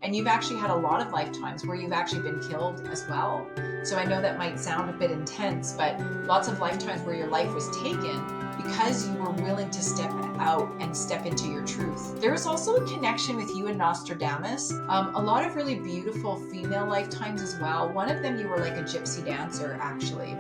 And you've actually had a lot of lifetimes where you've actually been killed as well. So I know that might sound a bit intense, but lots of lifetimes where your life was taken because you were willing to step out and step into your truth. There's also a connection with you and Nostradamus. A lot of really beautiful female lifetimes as well. One of them, you were like a gypsy dancer, actually.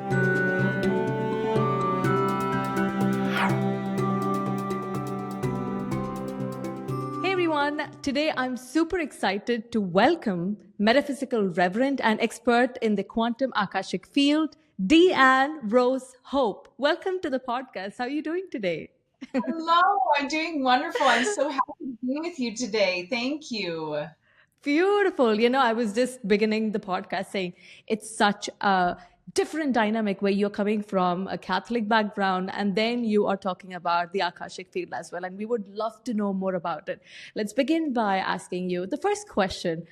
Today, I'm super excited to welcome metaphysical reverend and expert in the quantum Akashic field, Deanne Rose Hope. Welcome to the podcast. How are you doing today? Hello, I'm doing wonderful. I'm so happy to be with you today. Thank you. Beautiful. I was just beginning the podcast saying it's such a different dynamic where you're coming from a Catholic background and then you are talking about the Akashic field as well. And we would love to know more about it. Let's begin by asking you the first question.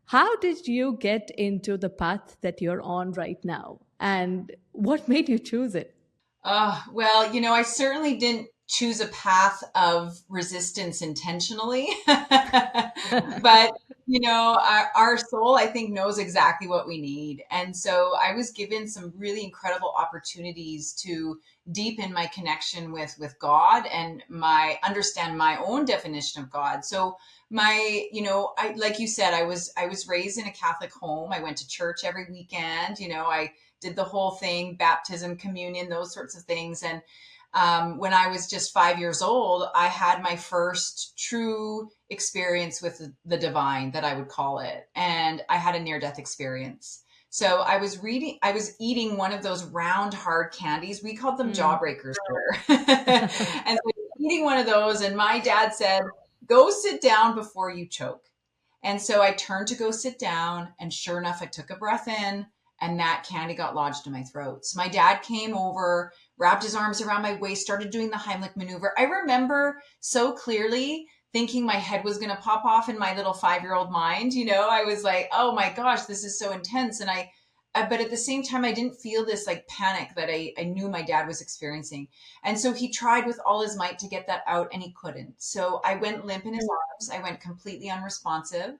How did you get into the path that you're on right now? And what made you choose it? Well, I certainly didn't choose a path of resistance intentionally, but our soul, I think, knows exactly what we need. And so I was given some really incredible opportunities to deepen my connection with God and understand my own definition of God. So like you said, I was raised in a Catholic home. I went to church every weekend. I did the whole thing, baptism, communion, those sorts of things. And when I was just 5 years old, I had my first true experience with the divine, that I would call it. And I had a near-death experience. So I was eating one of those round, hard candies. We called them jawbreakers here. And so eating one of those, and my dad said, "Go sit down before you choke." And so I turned to go sit down, and sure enough, I took a breath in, and that candy got lodged in my throat. So my dad came over, wrapped his arms around my waist, started doing the Heimlich maneuver. I remember so clearly thinking my head was going to pop off in my little 5-year-old mind. I was like, oh my gosh, this is so intense. And but at the same time, I didn't feel this like panic that I knew my dad was experiencing. And so he tried with all his might to get that out, and he couldn't. So I went limp in his arms. I went completely unresponsive.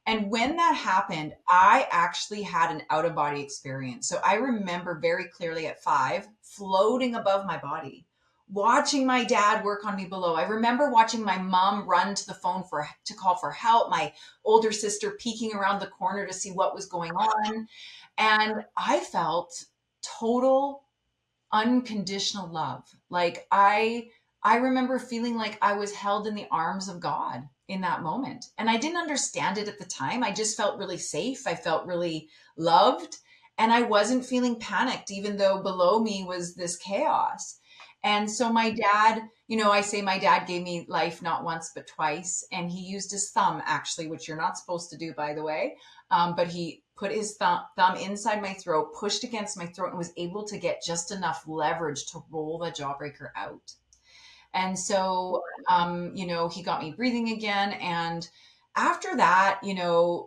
And when that happened, I actually had an out-of-body experience. So I remember very clearly at 5, floating above my body, watching my dad work on me below. I remember watching my mom run to the phone to call for help, my older sister peeking around the corner to see what was going on. And I felt total unconditional love. Like I remember feeling like I was held in the arms of God in that moment. And I didn't understand it at the time. I just felt really safe. I felt really loved. And I wasn't feeling panicked, even though below me was this chaos. And so my dad, I say my dad gave me life not once, but twice. And he used his thumb, actually, which you're not supposed to do, by the way. But he put his thumb inside my throat, pushed against my throat, and was able to get just enough leverage to roll the jawbreaker out. And so, he got me breathing again. And after that,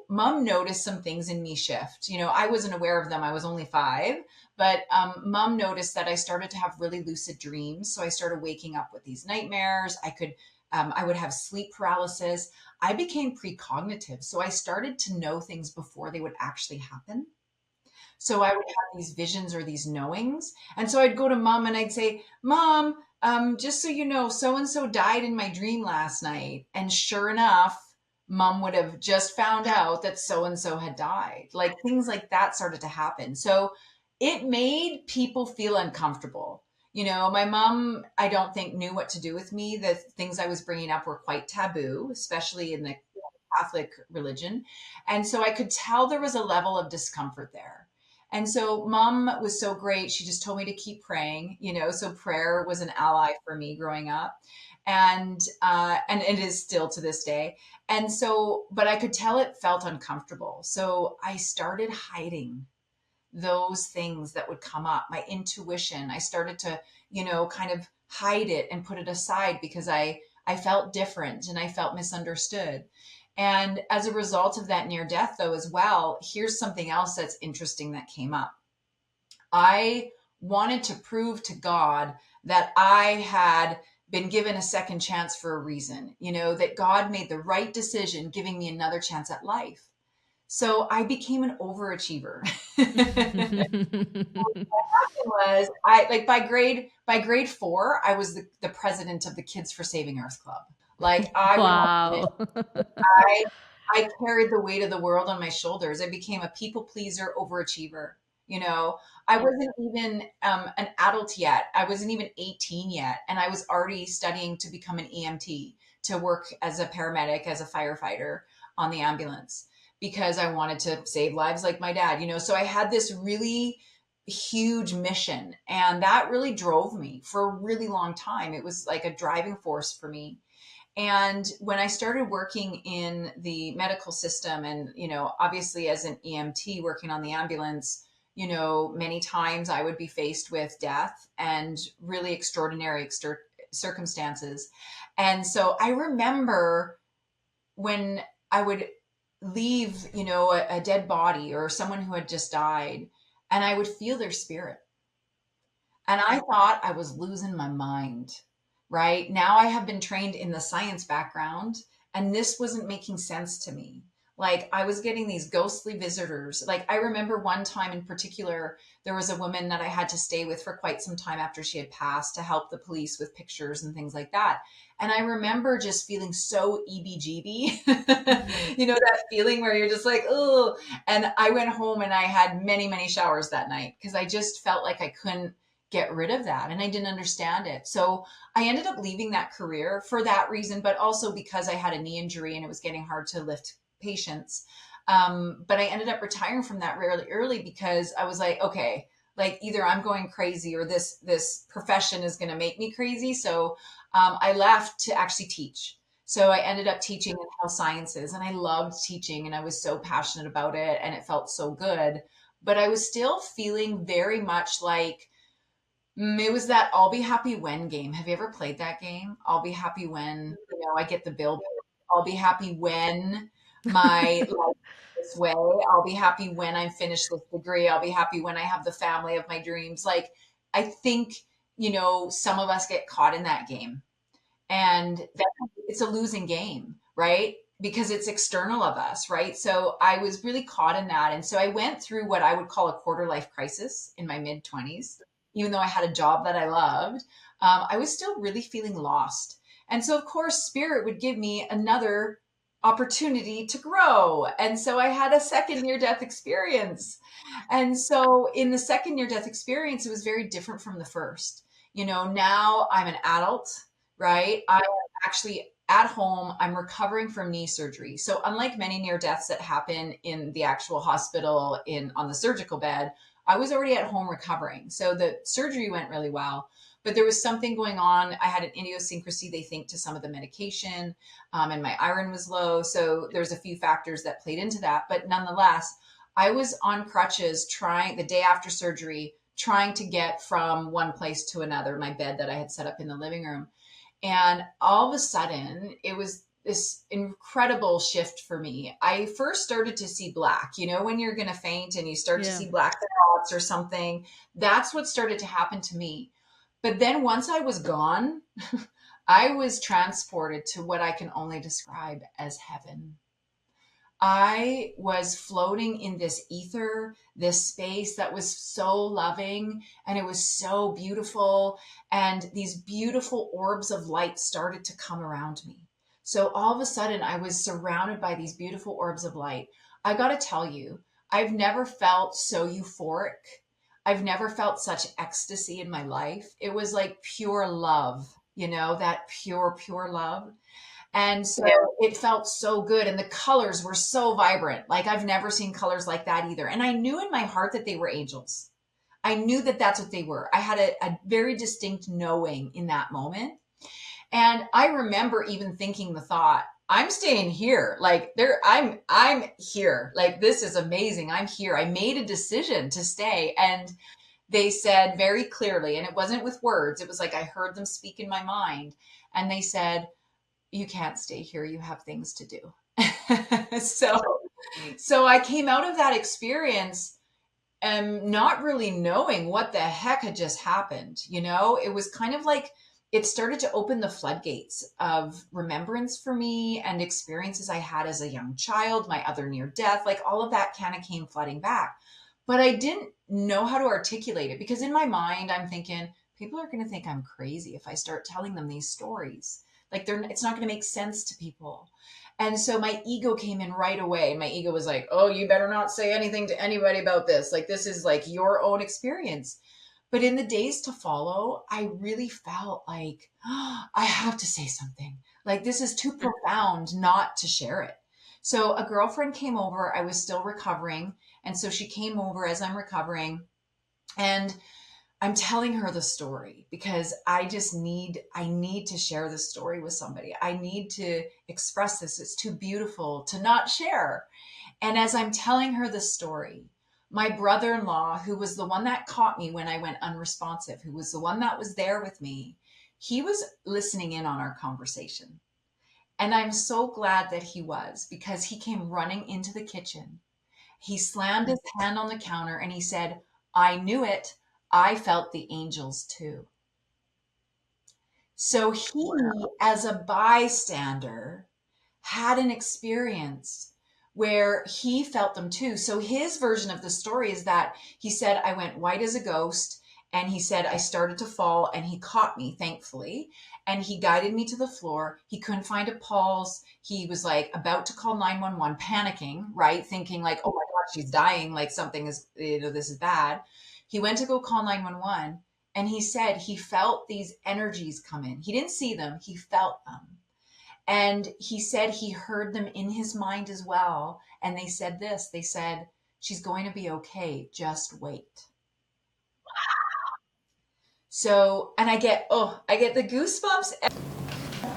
mom noticed some things in me shift. I wasn't aware of them. I was only 5, but mom noticed that I started to have really lucid dreams. So I started waking up with these nightmares. I would have sleep paralysis. I became precognitive. So I started to know things before they would actually happen. So I would have these visions or these knowings. And so I'd go to mom and I'd say, "Mom, just so you know, so-and-so died in my dream last night." And sure enough, mom would have just found out that so-and-so had died. Like things like that started to happen. So it made people feel uncomfortable. My mom, I don't think, knew what to do with me. The things I was bringing up were quite taboo, especially in the Catholic religion. And so I could tell there was a level of discomfort there. And so mom was so great. She just told me to keep praying, so prayer was an ally for me growing up. And it is still to this day. And so, but I could tell it felt uncomfortable. So I started hiding those things that would come up, my intuition. I started to, kind of hide it and put it aside because I felt different and I felt misunderstood. And as a result of that near death, though, as well, here's something else that's interesting that came up. I wanted to prove to God that I had been given a second chance for a reason, that God made the right decision, giving me another chance at life. So I became an overachiever. Was I like by grade 4, I was the president of the Kids for Saving Earth Club. Like I went on a mission. Wow. I I carried the weight of the world on my shoulders. I became a people pleaser, overachiever. I wasn't even an adult yet. I wasn't even 18 yet, and I was already studying to become an EMT, to work as a paramedic, as a firefighter on the ambulance, because I wanted to save lives like my dad. So I had this really huge mission, and that really drove me for a really long time. It was like a driving force for me. And when I started working in the medical system, and, obviously as an EMT working on the ambulance, many times I would be faced with death and really extraordinary circumstances. And so I remember when I would leave, a dead body or someone who had just died, and I would feel their spirit. And I thought I was losing my mind. Right now, I have been trained in the science background, and this wasn't making sense to me. Like, I was getting these ghostly visitors. Like, I remember one time in particular, there was a woman that I had to stay with for quite some time after she had passed, to help the police with pictures and things like that. And I remember just feeling so EBGB, that feeling where you're just like, oh. And I went home and I had many, many showers that night, because I just felt like I couldn't get rid of that, and I didn't understand it. So I ended up leaving that career for that reason, but also because I had a knee injury and it was getting hard to lift patients. But I ended up retiring from that really early, because I was like, okay, like either I'm going crazy or this profession is going to make me crazy. So I left to actually teach. So I ended up teaching in health sciences, and I loved teaching, and I was so passionate about it, and it felt so good. But I was still feeling very much like, it was that I'll be happy when game. Have you ever played that game? I'll be happy when, I get the bill. I'll be happy when my life is this way. I'll be happy when I'm finished this degree. I'll be happy when I have the family of my dreams. Like, I think, some of us get caught in that game, and it's a losing game, right? Because it's external of us, right? So I was really caught in that. And so I went through what I would call a quarter life crisis in my mid 20s. Even though I had a job that I loved, I was still really feeling lost. And so, of course, Spirit would give me another opportunity to grow. And so I had a second near death experience. And so in the second near death experience, it was very different from the first. Now I'm an adult, right? I am actually at home. I'm recovering from knee surgery. So unlike many near deaths that happen in the actual hospital on the surgical bed, I was already at home recovering. So the surgery went really well, but there was something going on. I had an idiosyncrasy, they think, to some of the medication, and my iron was low. So there's a few factors that played into that. But nonetheless, I was on crutches the day after surgery, trying to get from one place to another, my bed that I had set up in the living room. And all of a sudden, it was this incredible shift for me. I first started to see black, when you're going to faint and you start to Yeah. see black spots or something. That's what started to happen to me. But then once I was gone, I was transported to what I can only describe as heaven. I was floating in this ether, this space that was so loving, and it was so beautiful. And these beautiful orbs of light started to come around me. So all of a sudden, I was surrounded by these beautiful orbs of light. I got to tell you, I've never felt so euphoric. I've never felt such ecstasy in my life. It was like pure love, that pure, pure love. And so it felt so good. And the colors were so vibrant. Like, I've never seen colors like that either. And I knew in my heart that they were angels. I knew that that's what they were. I had a very distinct knowing in that moment. And I remember even thinking the thought, I'm staying here. Like, I'm here. Like, this is amazing. I'm here. I made a decision to stay. And they said very clearly, and it wasn't with words, it was like I heard them speak in my mind. And they said, you can't stay here. You have things to do. So I came out of that experience not really knowing what the heck had just happened. It was kind of like it started to open the floodgates of remembrance for me and experiences I had as a young child, my other near death, like all of that kind of came flooding back. But I didn't know how to articulate it because in my mind, I'm thinking, people are going to think I'm crazy if I start telling them these stories. Like it's not going to make sense to people. And so my ego came in right away. My ego was like, oh, you better not say anything to anybody about this. Like, this is like your own experience. But in the days to follow, I really felt like, oh, I have to say something. Like, this is too profound not to share it. So a girlfriend came over. I was still recovering. And so she came over as I'm recovering. And I'm telling her the story because I need to share this story with somebody. I need to express this. It's too beautiful to not share. And as I'm telling her the story, my brother-in-law, who was the one that caught me when I went unresponsive, who was the one that was there with me, he was listening in on our conversation. And I'm so glad that he was because he came running into the kitchen. He slammed his hand on the counter and he said, I knew it. I felt the angels too. So he, as a bystander, had an experience where he felt them too. So his version of the story is that he said, I went white as a ghost. And he said, I started to fall and he caught me, thankfully. And he guided me to the floor. He couldn't find a pulse. He was like about to call 911, panicking, right? Thinking like, oh my God, she's dying. Like something is, this is bad. He went to go call 911 and he said he felt these energies come in. He didn't see them, he felt them. And he said he heard them in his mind as well. And they said this, they said, she's going to be okay. Just wait. So, and I get the goosebumps.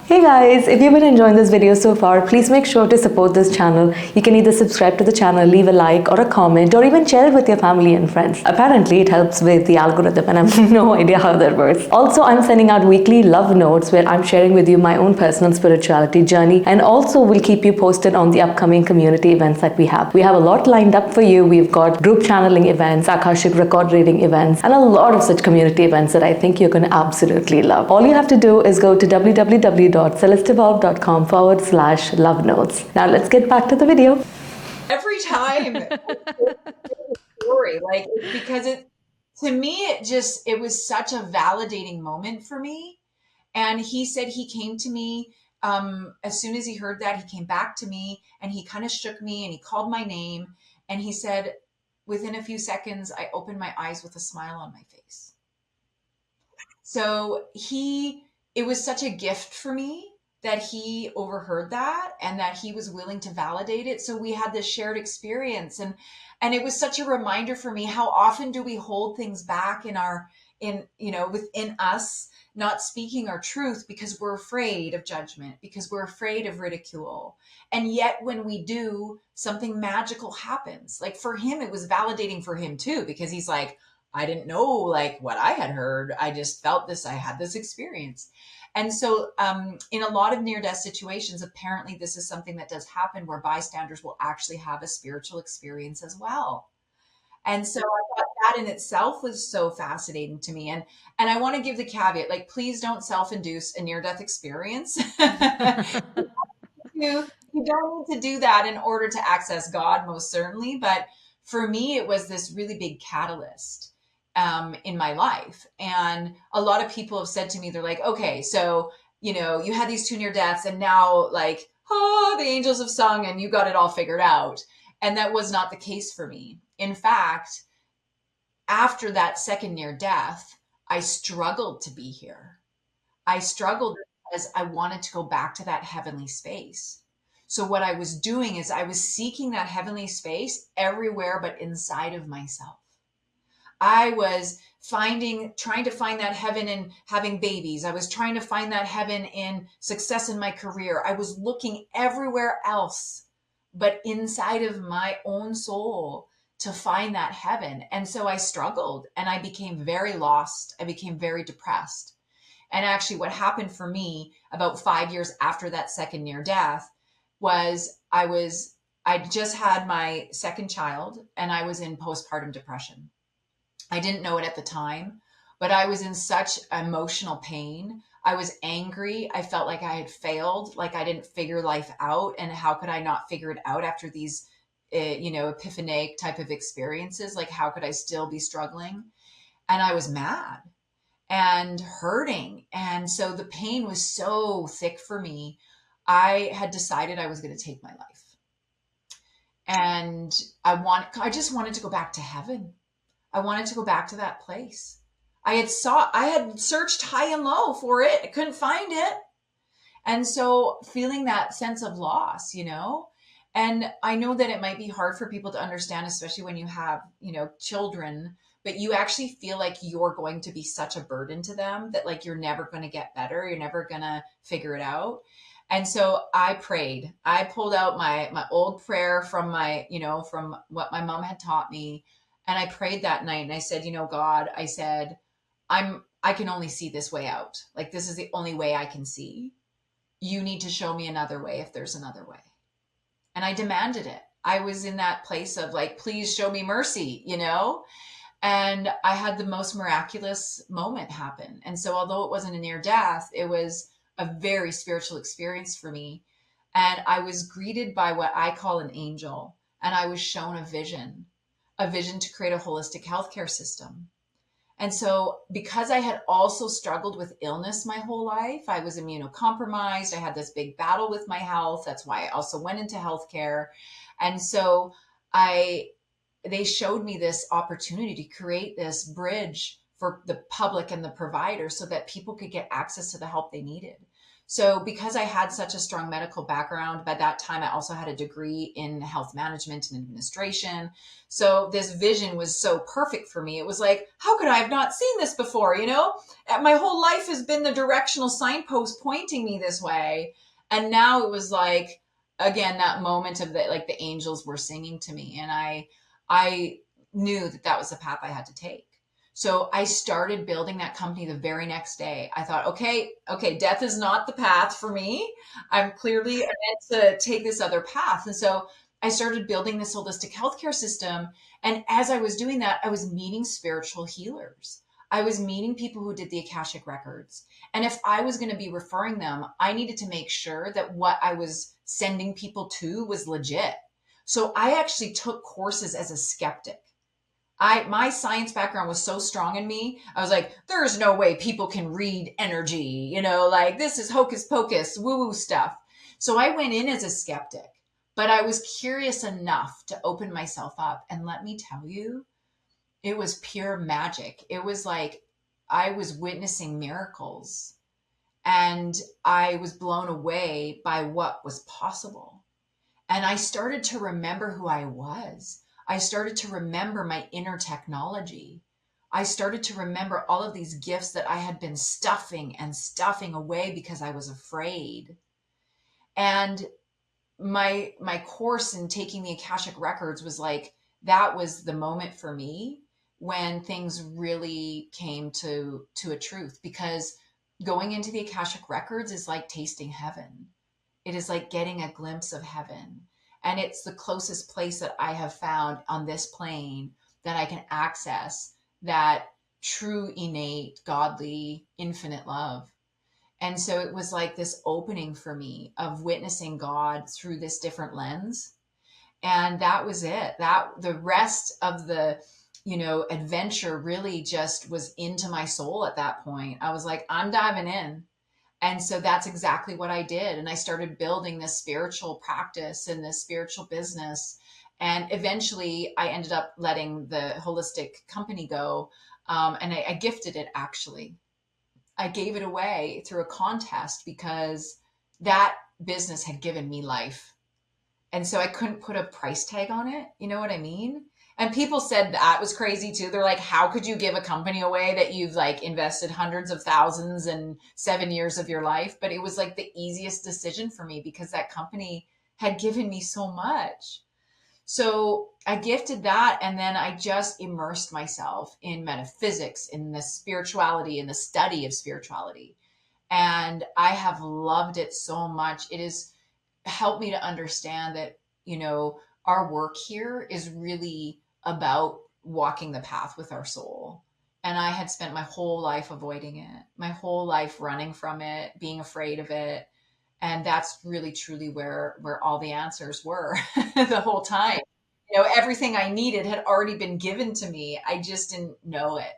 Hey guys, if you've been enjoying this video so far, please make sure to support this channel. You can either subscribe to the channel, leave a like or a comment, or even share it with your family and friends. Apparently, it helps with the algorithm and I have no idea how that works. Also, I'm sending out weekly love notes where I'm sharing with you my own personal spirituality journey, and also will keep you posted on the upcoming community events that we have. We have a lot lined up for you. We've got group channeling events, Akashic record reading events, and a lot of such community events that I think you're going to absolutely love. All you have to do is go to www.celesteevolve.com/love notes. Now let's get back to the video. Every time story, like, because to me, it was such a validating moment for me. And he said he came to me as soon as he heard that, he came back to me and he kind of shook me and he called my name. And he said, within a few seconds, I opened my eyes with a smile on my face. So it was such a gift for me that he overheard that and that he was willing to validate it. So we had this shared experience, and it was such a reminder for me, how often do we hold things back within us, not speaking our truth because we're afraid of judgment, because we're afraid of ridicule. And yet when we do, something magical happens. Like for him, it was validating for him too, because he's like, I didn't know like what I had heard. I just felt this, I had this experience. And so in a lot of near-death situations, apparently this is something that does happen where bystanders will actually have a spiritual experience as well. And so I thought that in itself was so fascinating to me. And I want to give the caveat, like, please don't self-induce a near-death experience. You don't need to do that in order to access God, most certainly. But for me, it was this really big catalyst in my life. And a lot of people have said to me, they're like, okay, so, you had these two near deaths and now like, oh, the angels have sung and you got it all figured out. And that was not the case for me. In fact, after that second near death, I struggled to be here. I struggled because I wanted to go back to that heavenly space. So what I was doing is I was seeking that heavenly space everywhere but inside of myself. I was trying to find that heaven in having babies. I was trying to find that heaven in success in my career. I was looking everywhere else but inside of my own soul to find that heaven. And so I struggled and I became very lost. I became very depressed. And actually what happened for me about 5 years after that second near death was I just had my second child and I was in postpartum depression. I didn't know it at the time, but I was in such emotional pain. I was angry. I felt like I had failed, like I didn't figure life out. And how could I not figure it out after these, epiphanic type of experiences? Like, how could I still be struggling? And I was mad and hurting. And so the pain was so thick for me. I had decided I was going to take my life. And I just wanted to go back to heaven. I wanted to go back to that place. I had searched high and low for it. I couldn't find it. And so feeling that sense of loss, and I know that it might be hard for people to understand, especially when you have, children, but you actually feel like you're going to be such a burden to them that like you're never going to get better. You're never going to figure it out. And so I prayed. I pulled out my old prayer from from what my mom had taught me. And I prayed that night and I said, God, I said, I can only see this way out. Like this is the only way I can see. You need to show me another way if there's another way. And I demanded it. I was in that place of like, please show me mercy, And I had the most miraculous moment happen. And so although it wasn't a near death, it was a very spiritual experience for me. And I was greeted by what I call an angel. And I was shown a vision to create a holistic healthcare system. And so, because I had also struggled with illness my whole life, I was immunocompromised. I had this big battle with my health. That's why I also went into healthcare. And so, they showed me this opportunity to create this bridge for the public and the provider so that people could get access to the help they needed. So because I had such a strong medical background, by that time I also had a degree in health management and administration. So this vision was so perfect for me. It was like, how could I have not seen this before? My whole life has been the directional signpost pointing me this way. And now it was like, again, that moment of like the angels were singing to me. And I knew that was the path I had to take. So I started building that company the very next day. I thought, okay, death is not the path for me. I'm clearly meant to take this other path. And so I started building this holistic healthcare system. And as I was doing that, I was meeting spiritual healers. I was meeting people who did the Akashic Records. And if I was going to be referring them, I needed to make sure that what I was sending people to was legit. So I actually took courses as a skeptic. My science background was so strong in me. I was like, there's no way people can read energy, like this is hocus pocus, woo woo stuff. So I went in as a skeptic, but I was curious enough to open myself up. And let me tell you, it was pure magic. It was like I was witnessing miracles and I was blown away by what was possible. And I started to remember who I was. I started to remember my inner technology. I started to remember all of these gifts that I had been stuffing and stuffing away because I was afraid. And my course in taking the Akashic Records was like, that was the moment for me when things really came to a truth, because going into the Akashic Records is like tasting heaven. It is like getting a glimpse of heaven. And it's the closest place that I have found on this plane that I can access that true, innate, godly, infinite love. And so it was like this opening for me of witnessing God through this different lens. And that was it. That the rest of the, adventure really just was into my soul at that point. I was like, I'm diving in. And so that's exactly what I did. And I started building this spiritual practice and this spiritual business. And eventually I ended up letting the holistic company go. And I gifted it, actually. I gave it away through a contest because that business had given me life. And so I couldn't put a price tag on it. You know what I mean? And people said that was crazy too. They're like, how could you give a company away that you've like invested hundreds of thousands and 7 years of your life? But it was like the easiest decision for me because that company had given me so much. So I gifted that. And then I just immersed myself in metaphysics, in the spirituality, in the study of spirituality. And I have loved it so much. It has helped me to understand that, our work here is really about walking the path with our soul And I had spent my whole life avoiding it, my whole life running from it, being afraid of it. And that's really truly where all the answers were the whole time. Everything I needed had already been given to me. I just didn't know it.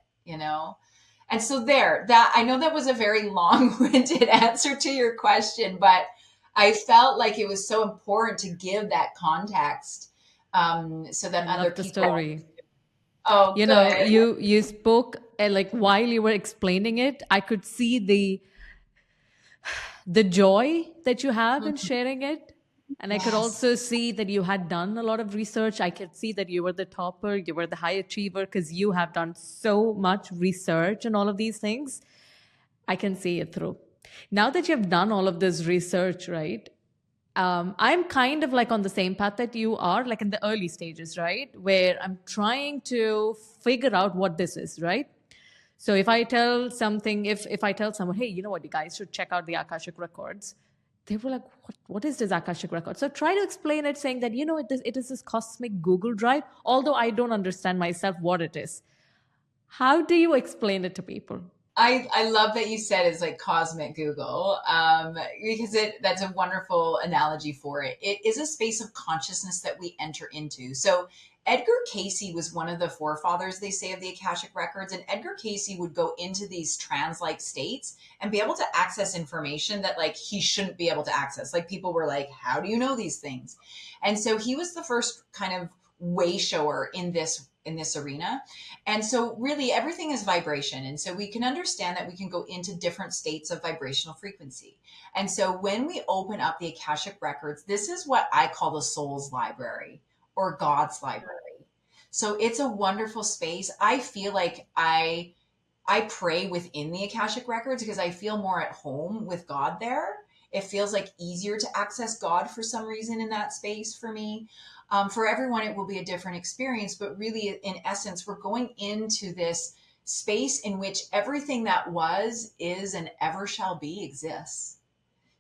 And so that I know that was a very long-winded answer to your question, but I felt like it was so important to give that context, so I that other love the people. story. Oh, You know, good. you spoke like while you were explaining it, I could see the joy that you have in Mhm. sharing it. And I could Yes. also see that you had done a lot of research. I could see that you were the topper, you were the high achiever because you have done so much research and all of these things. I can see it through. Now that you've done all of this research, right? I'm kind of like on the same path that you are, like in the early stages, right? Where I'm trying to figure out what this is, right? So if I tell something, if I tell someone, hey, you know what, you guys should check out the Akashic Records, they were like, what is this Akashic Record? So try to explain it, saying that, it is this cosmic Google Drive, although I don't understand myself what it is. How do you explain it to people? I love that you said it's like cosmic Google, because that's a wonderful analogy for it. It is a space of consciousness that we enter into. So Edgar Casey was one of the forefathers, they say, of the Akashic Records, and Edgar Casey would go into these trance-like states and be able to access information that like he shouldn't be able to access. Like people were like, "How do you know these things?" And so he was the first kind of way shower in this arena. And so, really, everything is vibration. And so, we can understand that we can go into different states of vibrational frequency. And so, when we open up the Akashic Records, this is what I call the soul's library or God's library. So, it's a wonderful space. I feel like I pray within the Akashic Records because I feel more at home with God there. It feels like easier to access God for some reason in that space for me. For everyone, it will be a different experience, but really, in essence, we're going into this space in which everything that was, is, and ever shall be exists.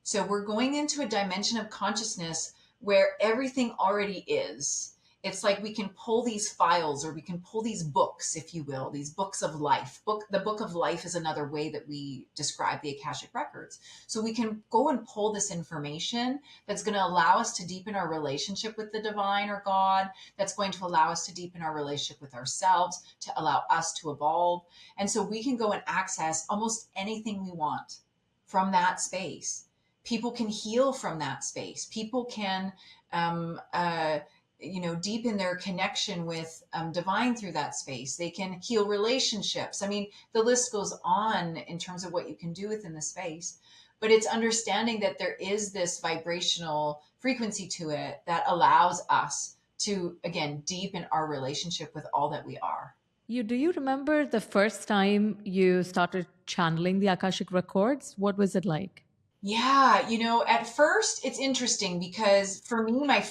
So we're going into a dimension of consciousness where everything already is. It's like we can pull these files, or we can pull these books, if you will, these books of life. The book of life is another way that we describe the Akashic Records. So we can go and pull this information that's going to allow us to deepen our relationship with the divine or God, that's going to allow us to deepen our relationship with ourselves, to allow us to evolve. And so we can go and access almost anything we want from that space. People can heal from that space. People can, um, uh, deepen their connection with divine through that space. They can heal relationships. I mean, the list goes on in terms of what you can do within the space. But it's understanding that there is this vibrational frequency to it that allows us to, again, deepen our relationship with all that we are. Do you remember the first time you started channeling the Akashic Records? What was it like? Yeah, at first it's interesting because for me, my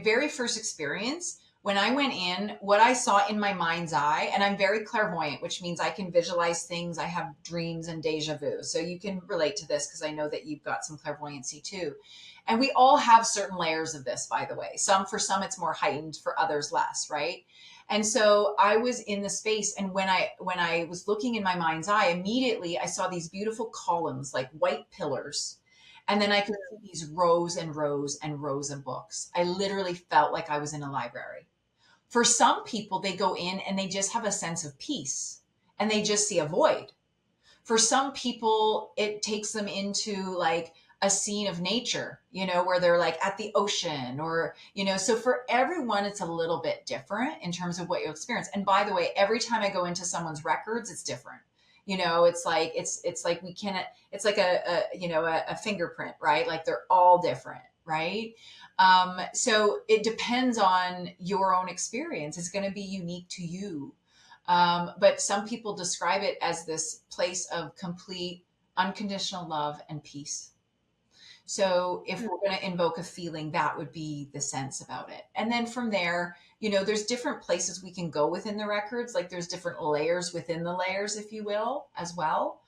very first experience, when I went in, what I saw in my mind's eye, and I'm very clairvoyant, which means I can visualize things. I have dreams and deja vu. So you can relate to this because I know that you've got some clairvoyancy too. And we all have certain layers of this, by the way. For some it's more heightened, for others less, right? And so I was in the space, and when I was looking in my mind's eye, immediately I saw these beautiful columns, like white pillars, and then I could see these rows and rows and rows of books. I literally felt like I was in a library. For some people, they go in and they just have a sense of peace, and they just see a void. For some people, it takes them into like a scene of nature, where they're like at the ocean, or, so for everyone, it's a little bit different in terms of what you'll experience. And by the way, every time I go into someone's records, it's different. It's like we can't, it's like a fingerprint, right? Like they're all different, right? So it depends on your own experience. It's going to be unique to you. But some people describe it as this place of complete unconditional love and peace. So if we're going to invoke a feeling, that would be the sense about it. And then from there, there's different places we can go within the records. Like there's different layers within the layers, if you will, as well.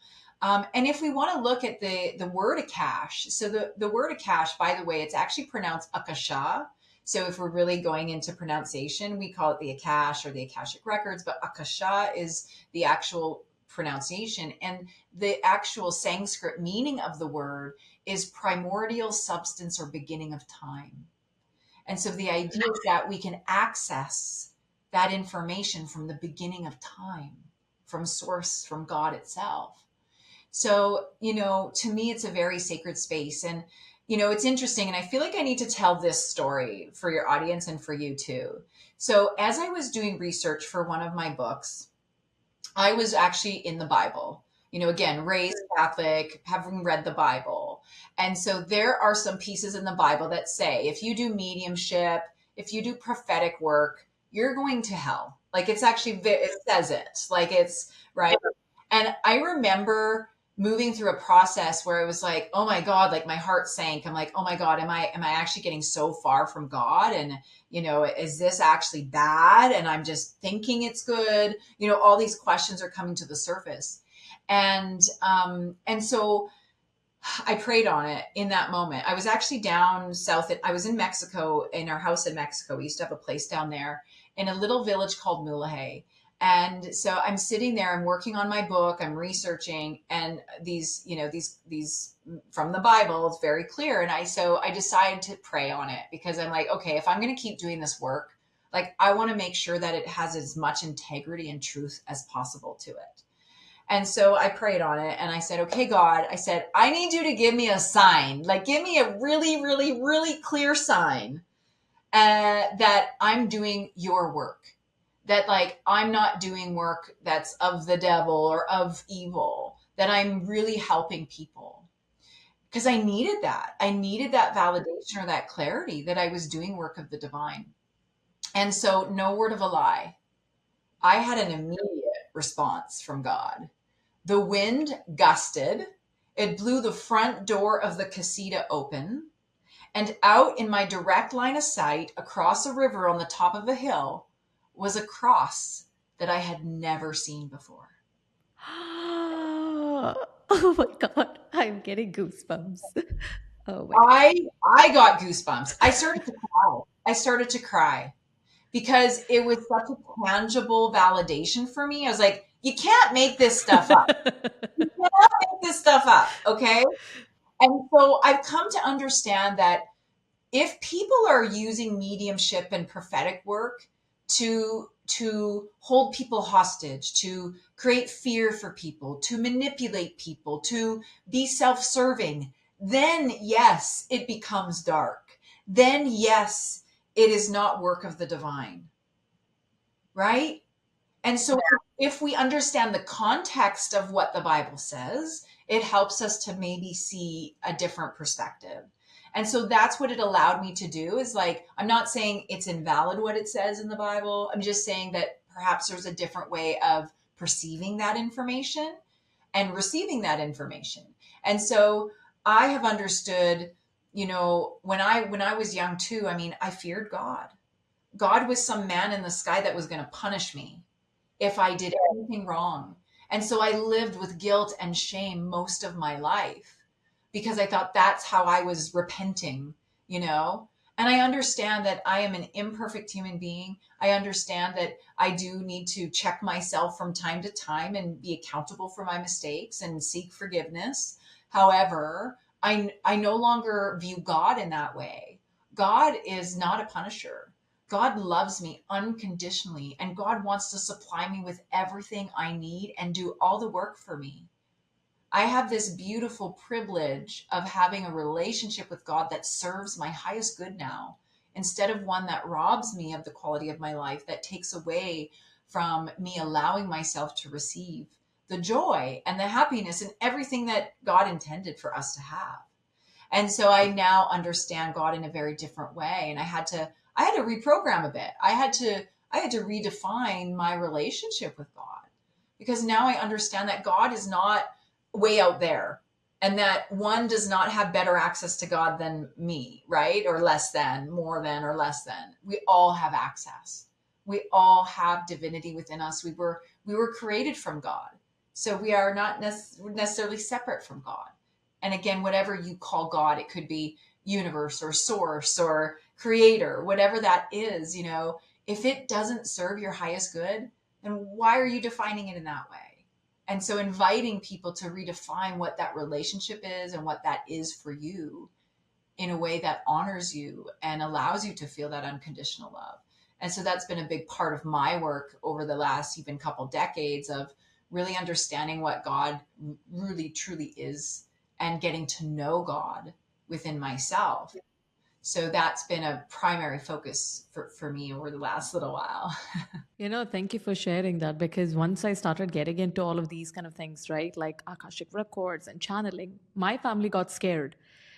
And if we want to look at the word Akash, so the word Akash, by the way, it's actually pronounced Akasha. So if we're really going into pronunciation, we call it the Akash or the Akashic Records, but Akasha is the actual pronunciation. And the actual Sanskrit meaning of the word is primordial substance or beginning of time. And so the idea is that we can access that information from the beginning of time, from source, from God itself. So, to me, it's a very sacred space. And, it's interesting. And I feel like I need to tell this story for your audience and for you too. So, as I was doing research for one of my books, I was actually in the Bible, again, raised Catholic, having read the Bible. And so there are some pieces in the Bible that say if you do mediumship, if you do prophetic work, you're going to hell. Like it's actually, it says it, like it's right. And I remember moving through a process where it was like, oh my God, like my heart sank. I'm like, oh my God, am I actually getting so far from God? And, is this actually bad? And I'm just thinking it's good. All these questions are coming to the surface. And so I prayed on it in that moment. I was actually down south. I was in Mexico, in our house in Mexico. We used to have a place down there in a little village called Mulahay. And so I'm sitting there, I'm working on my book, I'm researching, and these from the Bible, it's very clear. And so I decided to pray on it because I'm like, okay, if I'm going to keep doing this work, like I want to make sure that it has as much integrity and truth as possible to it. And so I prayed on it and I said, okay, God, I said, I need you to give me a sign, like give me a really, really, really clear sign that I'm doing your work, that like I'm not doing work that's of the devil or of evil, that I'm really helping people. Because I needed that. I needed that validation or that clarity that I was doing work of the divine. And so, no word of a lie, I had an immediate response from God. The wind gusted. It blew the front door of the casita open. And out in my direct line of sight, across a river on the top of a hill, was a cross that I had never seen before. Oh my God, I'm getting goosebumps. Oh my God. I got goosebumps. I started to cry. I started to cry because it was such a tangible validation for me. I was like, you can't make this stuff up. You cannot make this stuff up. Okay. And so I've come to understand that if people are using mediumship and prophetic work to hold people hostage, to create fear for people, to manipulate people, to be self-serving, then yes, it becomes dark. Then yes, it is not work of the divine, right? And so if we understand the context of what the Bible says, it helps us to maybe see a different perspective. And so that's what it allowed me to do is like, I'm not saying it's invalid what it says in the Bible. I'm just saying that perhaps there's a different way of perceiving that information and receiving that information. And so I have understood, when I was young too, I mean, I feared God. God was some man in the sky that was going to punish me if I did anything wrong. And so I lived with guilt and shame most of my life because I thought that's how I was repenting, you know? And I understand that I am an imperfect human being. I understand that I do need to check myself from time to time and be accountable for my mistakes and seek forgiveness. However, I no longer view God in that way. God is not a punisher. God loves me unconditionally, and God wants to supply me with everything I need and do all the work for me. I have this beautiful privilege of having a relationship with God that serves my highest good now, instead of one that robs me of the quality of my life, that takes away from me allowing myself to receive the joy and the happiness and everything that God intended for us to have. And so I now understand God in a very different way. And I had to reprogram a bit. I had to redefine my relationship with God because now I understand that God is not way out there and that one does not have better access to God than me, right? Or less than, more than, or less than. We all have access. We all have divinity within us. We were created from God. So we are not necessarily separate from God. And again, whatever you call God, it could be universe or source or creator, whatever that is, if it doesn't serve your highest good, then why are you defining it in that way? And so inviting people to redefine what that relationship is and what that is for you in a way that honors you and allows you to feel that unconditional love. And so that's been a big part of my work over the last even couple decades of really understanding what God really truly is and getting to know God within myself. So that's been a primary focus for me over the last little while. Thank you for sharing that, because once I started getting into all of these kind of things, right, like Akashic Records and channeling, my family got scared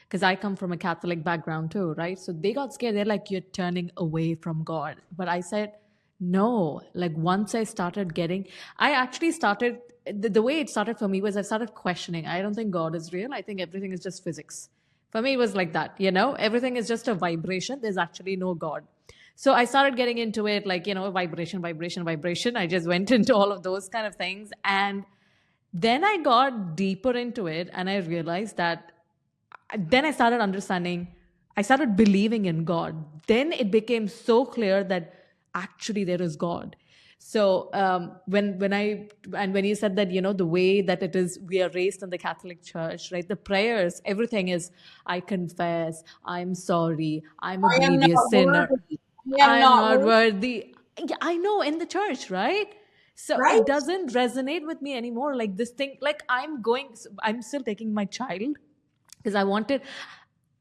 because I come from a Catholic background too, right? So they got scared. They're like, you're turning away from God. But I said, no. Like, once I started getting, I actually started, the way it started for me was I started questioning. I don't think God is real. I think everything is just physics. For me, it was like that, everything is just a vibration. There's actually no God. So I started getting into it, like, vibration, vibration, vibration. I just went into all of those kind of things. And then I got deeper into it and I realized that, then I started understanding, I started believing in God. Then it became so clear that actually there is God. So when you said that, the way that it is, we are raised in the Catholic Church, right? The prayers, everything is, I confess, I'm sorry, I'm a I am grievous not sinner, worthy. I am I'm not not worthy, worthy. Yeah, I know, in the church, right? So right? it doesn't resonate with me anymore. Like this thing, like I'm still taking my child because I wanted.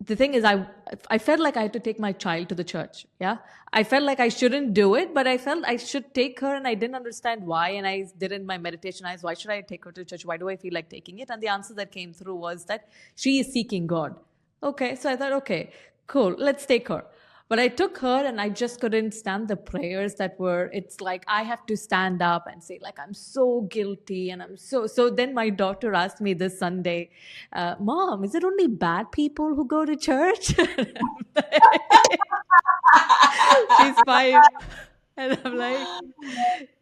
The thing is, I felt like I had to take my child to the church. Yeah, I felt like I shouldn't do it, but I felt I should take her, and I didn't understand why. And I did in my meditation eyes, why should I take her to church? Why do I feel like taking it? And the answer that came through was that she is seeking God. Okay, so I thought, okay, cool, let's take her. But I took her and I just couldn't stand the prayers that were, it's like I have to stand up and say, like, I'm so guilty and so. Then my daughter asked me this Sunday, Mom, is it only bad people who go to church? She's 5. And I'm like,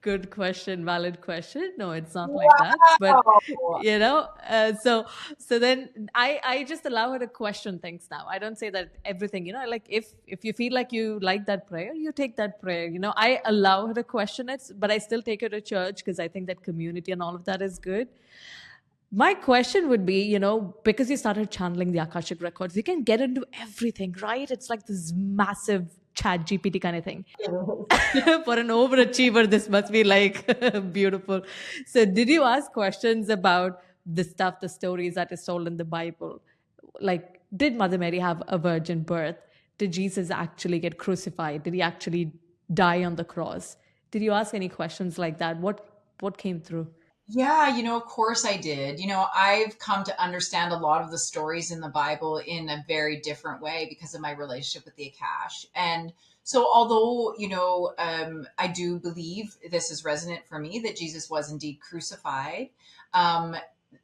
good question, valid question. No, it's not like that. But Wow. so then I just allow her to question things now. I don't say that everything, like if you feel like you like that prayer, you take that prayer. I allow her to question it, but I still take her to church because I think that community and all of that is good. My question would be, because you started channeling the Akashic Records, you can get into everything, right? It's like this massive chat GPT kind of thing. For an overachiever, this must be like beautiful. So, did you ask questions about the stuff, the stories that is told in the Bible? Like, did Mother Mary have a virgin birth? Did Jesus actually get crucified? Did he actually die on the cross? Did you ask any questions like that? What came through? Yeah, of course I did. I've come to understand a lot of the stories in the Bible in a very different way because of my relationship with the Akash. And so, although, I do believe this is resonant for me that Jesus was indeed crucified, um,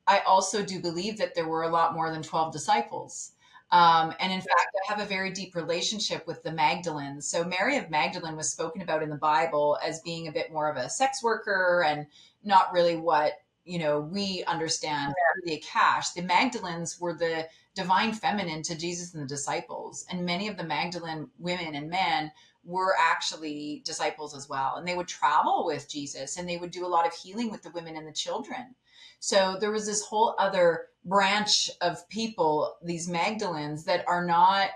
I also do believe that there were a lot more than 12 disciples. And in fact, I have a very deep relationship with the Magdalene. So, Mary of Magdalene was spoken about in the Bible as being a bit more of a sex worker and not really what we understand through the Akash. The Magdalenes were the divine feminine to Jesus and the disciples, and many of the Magdalene women and men were actually disciples as well, and they would travel with Jesus and they would do a lot of healing with the women and the children. So there was this whole other branch of people, these Magdalenes, that are not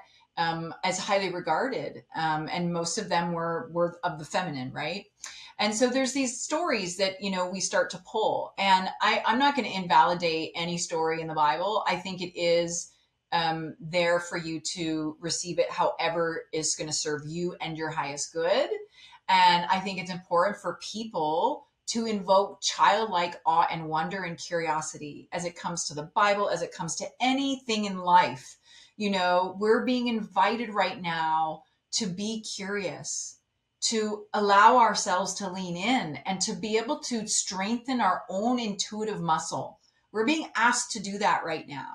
as highly regarded, and most of them were of the feminine, right? And so there's these stories that we start to pull, and I'm not going to invalidate any story in the Bible. I think it is there for you to receive it however is going to serve you and your highest good. And I think it's important for people to invoke childlike awe and wonder and curiosity as it comes to the Bible, as it comes to anything in life. We're being invited right now to be curious, to allow ourselves to lean in and to be able to strengthen our own intuitive muscle. We're being asked to do that right now.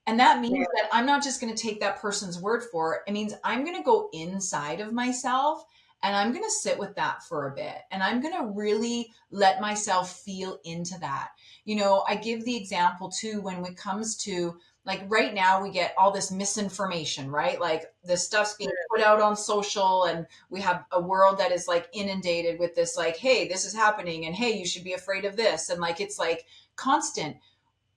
And that means that I'm not just going to take that person's word for it. It means I'm going to go inside of myself and I'm going to sit with that for a bit. And I'm going to really let myself feel into that. I give the example too when it comes to Like right now we get all this misinformation, right? Like this stuff's being put out on social, and we have a world that is like inundated with this, like, hey, this is happening, and hey, you should be afraid of this. And like, it's like constant.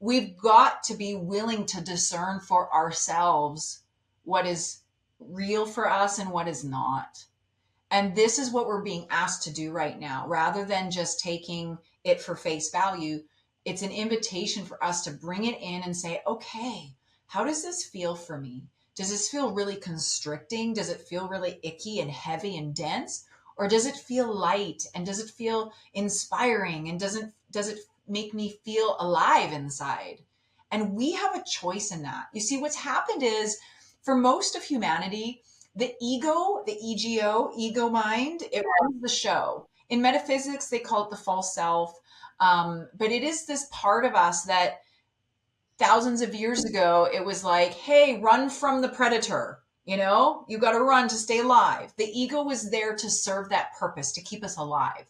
We've got to be willing to discern for ourselves what is real for us and what is not. And this is what we're being asked to do right now. Rather than just taking it for face value, it's an invitation for us to bring it in and say, okay, how does this feel for me? Does this feel really constricting? Does it feel really icky and heavy and dense? Or does it feel light, and does it feel inspiring, and does it make me feel alive inside? And we have a choice in that. You see, what's happened is, for most of humanity, the ego, the ego mind, it runs the show. In metaphysics, they call it the false self. But it is this part of us that thousands of years ago, it was like, hey, run from the predator. You know, you got to run to stay alive. The ego was there to serve that purpose, to keep us alive.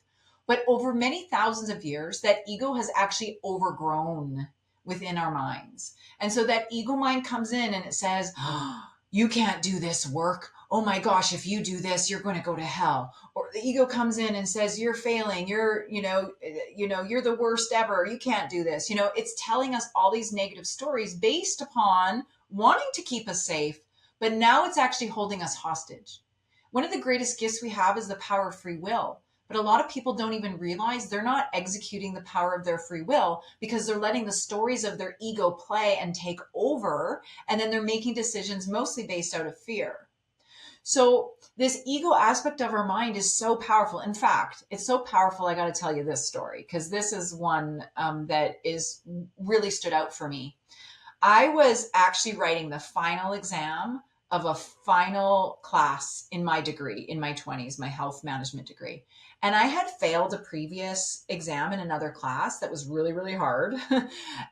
But over many thousands of years, that ego has actually overgrown within our minds. And so that ego mind comes in and it says, oh, you can't do this work. Oh my gosh, if you do this, you're going to go to hell. Or the ego comes in and says, you're failing. You're the worst ever. You can't do this. You know, it's telling us all these negative stories based upon wanting to keep us safe, but now it's actually holding us hostage. One of the greatest gifts we have is the power of free will. But a lot of people don't even realize they're not executing the power of their free will because they're letting the stories of their ego play and take over. And then they're making decisions mostly based out of fear. So this ego aspect of our mind is so powerful. In fact, it's so powerful. I got to tell you this story because this is one that is really stood out for me. I was actually writing the final exam of a final class in my degree in my 20s, my health management degree. And I had failed a previous exam in another class that was really, really hard.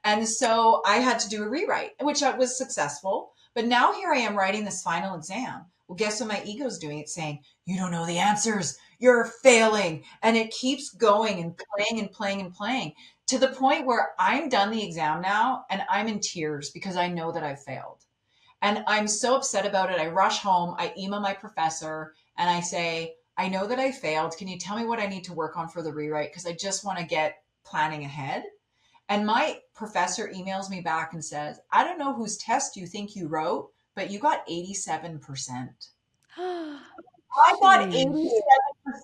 And so I had to do a rewrite, which was successful. But now here I am writing this final exam. Well, guess what my ego's doing? It's saying, you don't know the answers. You're failing. And it keeps going and playing and playing and playing to the point where I'm done the exam now and I'm in tears because I know that I've failed. And I'm so upset about it. I rush home, I email my professor and I say, I know that I failed. Can you tell me what I need to work on for the rewrite? Because I just want to get planning ahead. And my professor emails me back and says, I don't know whose test you think you wrote, but you got 87%. I got Jeez.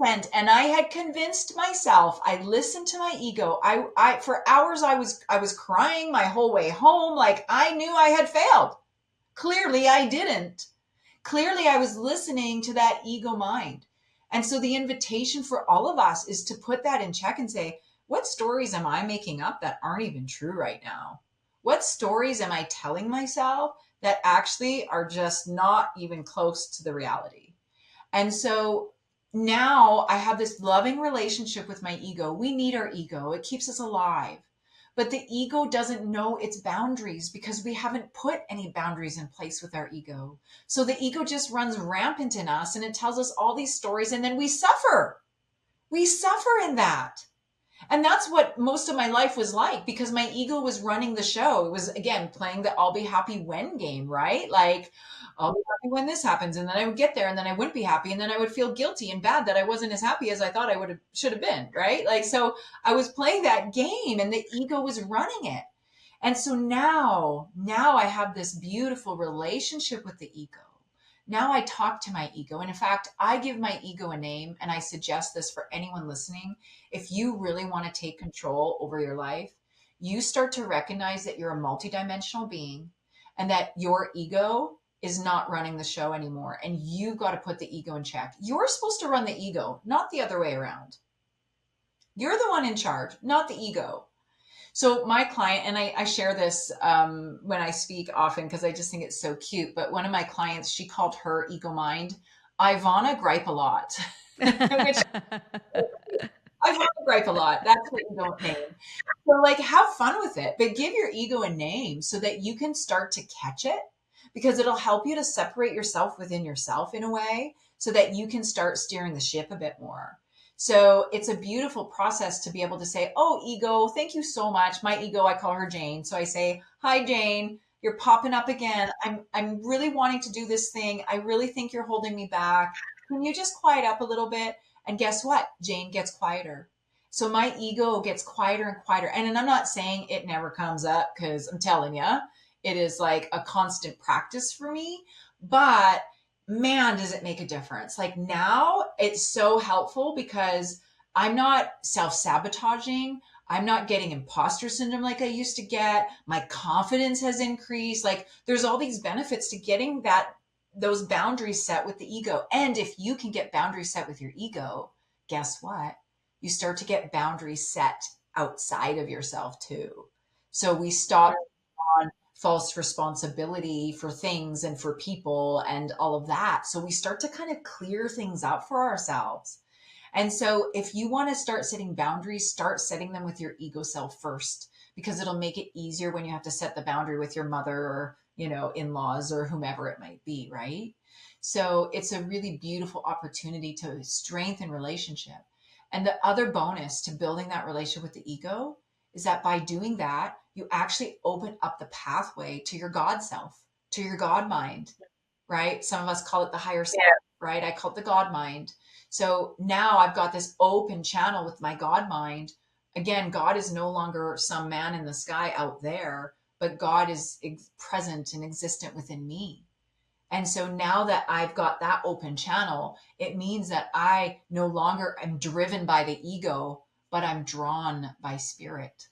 87%, and I had convinced myself. I listened to my ego. I for hours I was crying my whole way home, like I knew I had failed. Clearly I didn't. Clearly I was listening to that ego mind. And so the invitation for all of us is to put that in check and say, what stories am I making up that aren't even true right now? What stories am I telling myself that actually are just not even close to the reality? And so now I have this loving relationship with my ego. We need our ego, it keeps us alive. But the ego doesn't know its boundaries because we haven't put any boundaries in place with our ego. So the ego just runs rampant in us and it tells us all these stories, and then we suffer. We suffer in that. And that's what most of my life was like because my ego was running the show. It was, again, playing the I'll be happy when game, right? Like, I'll be happy when this happens. And then I would get there and then I wouldn't be happy. And then I would feel guilty and bad that I wasn't as happy as I thought I should have been, right? Like, so I was playing that game and the ego was running it. And so now I have this beautiful relationship with the ego. Now I talk to my ego. And in fact, I give my ego a name, and I suggest this for anyone listening. If you really want to take control over your life, you start to recognize that you're a multidimensional being and that your ego is not running the show anymore. And you've got to put the ego in check. You're supposed to run the ego, not the other way around. You're the one in charge, not the ego. So my client, and I share this when I speak often because I just think it's so cute, but one of my clients, she called her ego mind Ivana Gripe a lot, which Ivana Gripe a lot. That's what you don't name. So like have fun with it, but give your ego a name so that you can start to catch it because it'll help you to separate yourself within yourself in a way so that you can start steering the ship a bit more. So it's a beautiful process to be able to say, oh, ego, thank you so much. My ego, I call her Jane. So I say, hi, Jane. You're popping up again. I'm really wanting to do this thing. I really think you're holding me back. Can you just quiet up a little bit? And guess what? Jane gets quieter. So my ego gets quieter and quieter. And I'm not saying it never comes up, because I'm telling you, it is like a constant practice for me. But man, does it make a difference. Like now it's so helpful because I'm not self sabotaging. I'm not getting imposter syndrome like I used to get. My confidence has increased. Like there's all these benefits to getting those boundaries set with the ego. And if you can get boundaries set with your ego, guess what? You start to get boundaries set outside of yourself too. So we stop on false responsibility for things and for people and all of that. So we start to kind of clear things up for ourselves. And so if you want to start setting boundaries, start setting them with your ego self first, because it'll make it easier when you have to set the boundary with your mother or, in-laws or whomever it might be, right? So it's a really beautiful opportunity to strengthen relationship. And the other bonus to building that relationship with the ego is that by doing that, you actually open up the pathway to your God self, to your God mind, right? Some of us call it the higher self, right? I call it the God mind. So now I've got this open channel with my God mind. Again, God is no longer some man in the sky out there, but God is present and existent within me. And so now that I've got that open channel, it means that I no longer am driven by the ego, but I'm drawn by spirit.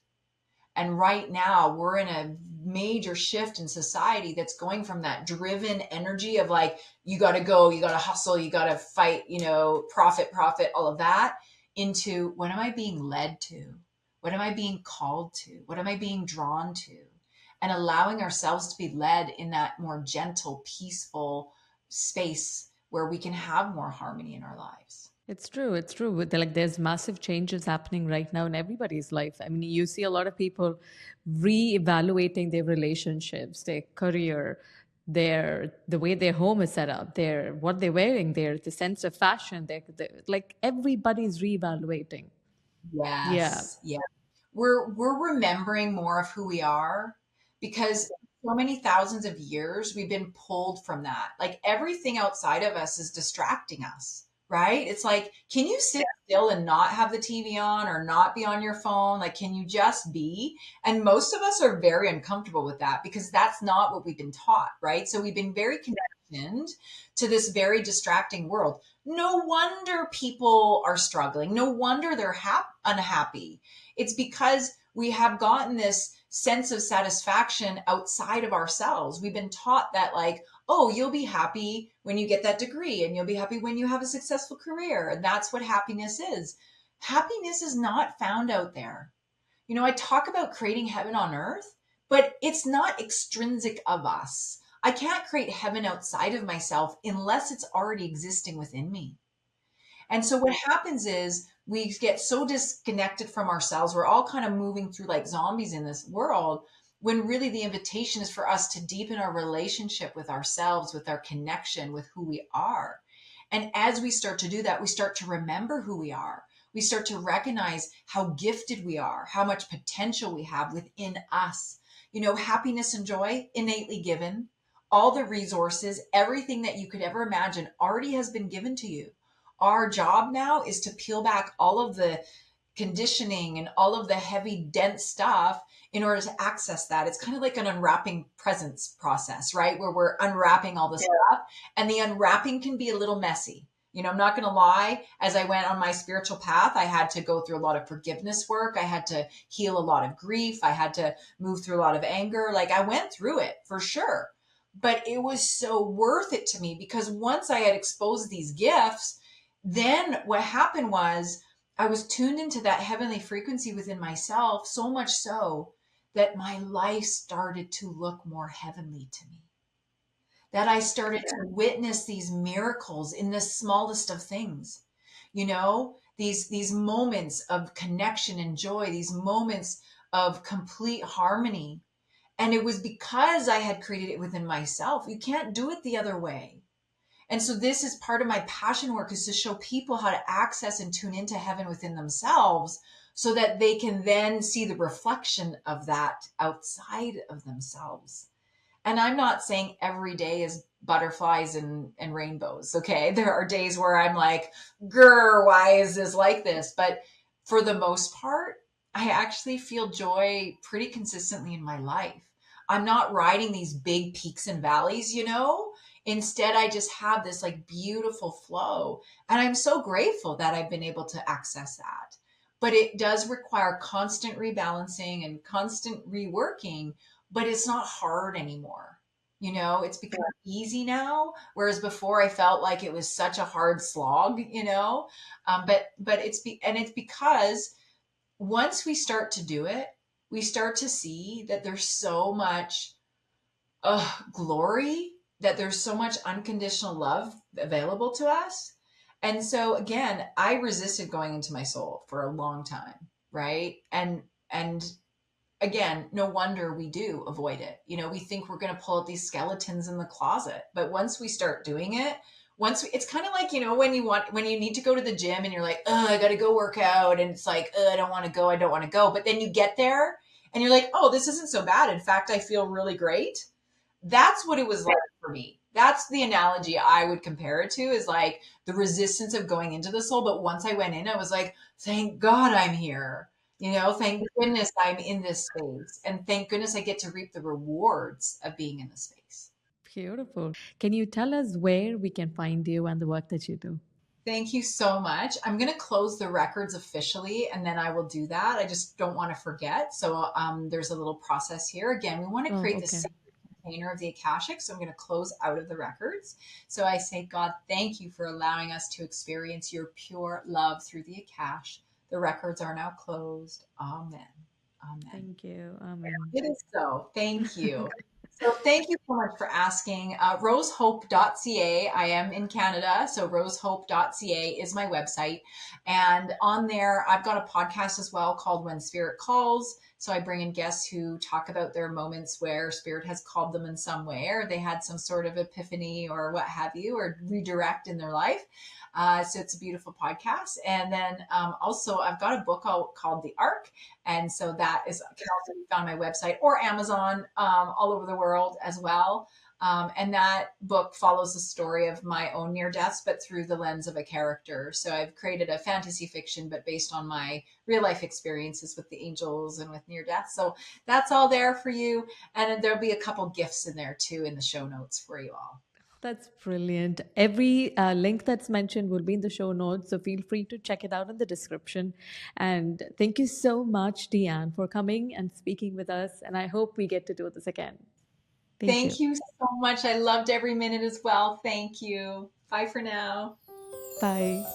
And right now, we're in a major shift in society that's going from that driven energy of like, you got to go, you got to hustle, you got to fight, profit, all of that, into what am I being led to? What am I being called to? What am I being drawn to? And allowing ourselves to be led in that more gentle, peaceful space where we can have more harmony in our lives. It's true. It's true. Like there's massive changes happening right now in everybody's life. I mean, you see a lot of people re-evaluating their relationships, their career, the way their home is set up, their what they're wearing, the sense of fashion. Like everybody's re-evaluating. Yeah. Yes. Yeah. We're remembering more of who we are, because so many thousands of years we've been pulled from that. Like everything outside of us is distracting us, right? It's like, can you sit still and not have the TV on or not be on your phone? Like, can you just be? And most of us are very uncomfortable with that because that's not what we've been taught, right? So we've been very conditioned to this very distracting world. No wonder people are struggling. No wonder they're unhappy. It's because we have gotten this sense of satisfaction outside of ourselves. We've been taught that, like, oh, you'll be happy when you get that degree and you'll be happy when you have a successful career. And that's what happiness is. Happiness is not found out there. I talk about creating heaven on earth, but it's not extrinsic of us. I can't create heaven outside of myself unless it's already existing within me. And so what happens is we get so disconnected from ourselves. We're all kind of moving through like zombies in this world, when really the invitation is for us to deepen our relationship with ourselves, with our connection with who we are. And as we start to do that, we start to remember who we are. We start to recognize how gifted we are, how much potential we have within us. Happiness and joy, innately given. All the resources, everything that you could ever imagine already has been given to you. Our job now is to peel back all of the conditioning and all of the heavy, dense stuff in order to access that. It's kind of like an unwrapping presents process, right? Where we're unwrapping all the stuff, and the unwrapping can be a little messy. I'm not going to lie. As I went on my spiritual path, I had to go through a lot of forgiveness work. I had to heal a lot of grief. I had to move through a lot of anger. Like I went through it for sure, but it was so worth it to me, because once I had exposed these gifts, then what happened was I was tuned into that heavenly frequency within myself, so much so that my life started to look more heavenly to me. That I started to witness these miracles in the smallest of things. These moments of connection and joy, these moments of complete harmony. And it was because I had created it within myself. You can't do it the other way. And so this is part of my passion work, is to show people how to access and tune into heaven within themselves, so that they can then see the reflection of that outside of themselves. And I'm not saying every day is butterflies and rainbows. Okay. There are days where I'm like, grr, why is this like this? But for the most part, I actually feel joy pretty consistently in my life. I'm not riding these big peaks and valleys, you know? Instead, I just have this like beautiful flow. And I'm so grateful that I've been able to access that. But it does require constant rebalancing and constant reworking, but it's not hard anymore. You know, it's become easy now, whereas before I felt like it was such a hard slog, you know. But it's because once we start to do it, we start to see that there's so much glory, that there's so much unconditional love available to us. And so again, I resisted going into my soul for a long time, right? And again, no wonder we do avoid it. You know, we think we're going to pull out these skeletons in the closet, but once we start doing it, it's kind of like, you know, when you need to go to the gym and you're like, oh, I got to go work out. And it's like, oh, I don't want to go. I don't want to go. But then you get there and you're like, oh, this isn't so bad. In fact, I feel really great. That's what it was like for me. That's the analogy I would compare it to, is like the resistance of going into the soul. But once I went in, I was like, thank God I'm here. You know, thank goodness I'm in this space. And thank goodness I get to reap the rewards of being in the space. Beautiful. Can you tell us where we can find you and the work that you do? Thank you so much. I'm going to close the records officially, and then I will do that. I just don't want to forget. So there's a little process here. Again, we want to Oh, create the okay. sacred container of the Akashic. So I'm going to close out of the records. So I say, God, thank you for allowing us to experience your pure love through the Akash. The records are now closed. Amen. Amen. Thank you. Amen. It is so. Thank you. So thank you so much for asking. Rosehope.ca. I am in Canada, so rosehope.ca is my website. And on there, I've got a podcast as well called When Spirit Calls. So I bring in guests who talk about their moments where spirit has called them in some way, or they had some sort of epiphany or what have you, or redirect in their life. So it's a beautiful podcast. And then also, I've got a book called The Ark. And so that can also be found on my website or Amazon, all over the world as well. And that book follows the story of my own near deaths, but through the lens of a character. So I've created a fantasy fiction, but based on my real life experiences with the angels and with near death. So that's all there for you. And there'll be a couple gifts in there too in the show notes for you all. That's brilliant. Every link that's mentioned will be in the show notes, so feel free to check it out in the description. And thank you so much, Deanne, for coming and speaking with us. And I hope we get to do this again. Thank you. Thank you so much. I loved every minute as well. Thank you. Bye for now. Bye.